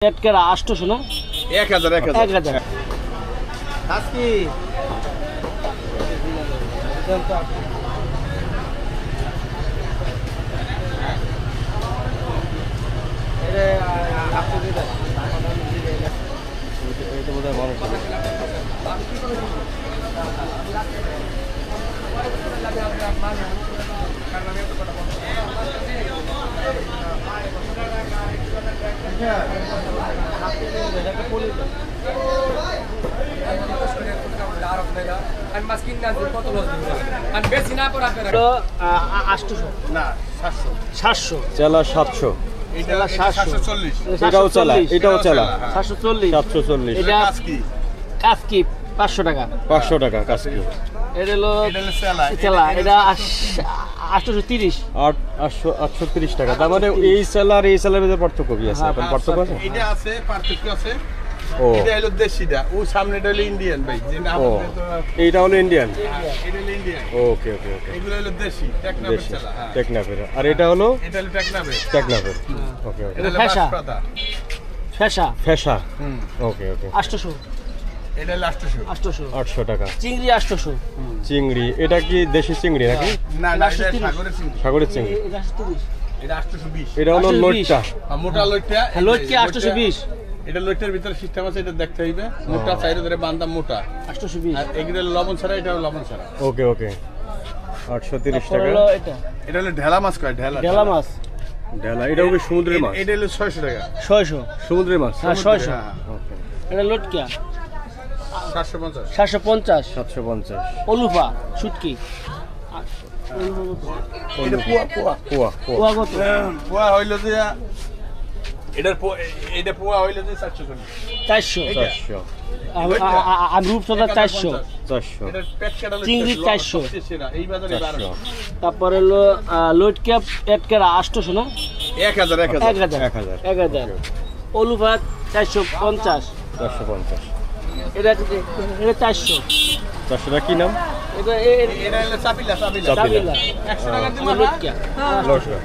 পেটকেরা 800 না 1000 আজকে চেলা 700 এটা 740 এটাও চেলা 740 740 এটা কাসকি 500 টাকা 500 টাকা কাসকি এটা হলো চেলা এটা 830 830 টাকা। তার মানে এই চেলা আর এই চেলার মধ্যে পার্থক্য কি আছে? এখন পার্থক্য আছে, এটা আছে, পার্থক্য আছে। ও এটা হলো দেশিটা, ও সামনেটা হলো ইন্ডিয়ান ভাই, যে না ও এইটা হলো ইন্ডিয়ান। এটা হলো ইন্ডিয়ান। ওকে ওকে ওকে, এগুলো হলো দেশি টেকনাফের চেলা। হ্যাঁ, টেকনাফের। আর এটা হলো টেকনাফের। ওকে ওকে। এটা ফেসা। বাঁশপাতা। ফেসা। ওকে ওকে। 800 এটা হলো 800 টাকা। চিংড়ি 800 চিংড়ি, এটা কি দেশি চিংড়ি নাকি? না না, এটা সাগরের চিংড়ি। সাগরের চিংড়ি। এটা 830 এটা 820। এটা হলো 820 লোটটা। মোটা লইটা। লোট কি 820 এটা লইটার ভিতরে সিস্টেম আছে, এটা দেখতে হইবে। মোটা চাইরে ধরে বান্দা মোটা 820 আর এগুলো লবণ ছাড়া, এটা লবণ ছাড়া। ওকে ওকে, 830 টাকা। হলো এটা এটা হলো ঢেলা মাছ কয়, ঢেলা মাছ। ঢেলা, এটা হবে সমুদ্রের মাছ। এটা হলো 600 টাকা। 600 সমুদ্রের মাছ। হ্যাঁ 600 ওকে। এটা লোট কি 750। 750 750। অলুফা শুটকি এটা পোয়া পোয়া ওয়া কত পোয়া হইলো যে এটা পোয়া হইলো যে 440। 400 400। আর রূপসদা 400 400। এটা পেট কাটা চিংড়ি 400 এই বাজারে 1200। তারপরে হলো লোট ক্যাপ পেটকেরা 800 না 1000 1000 অলুফা 450 450। এটা 400 400 কি নাম? এটা এটা হলো চাপিলা। চাপিলা 100 টাকা দিব না। লোট ক্যাপ লটকা।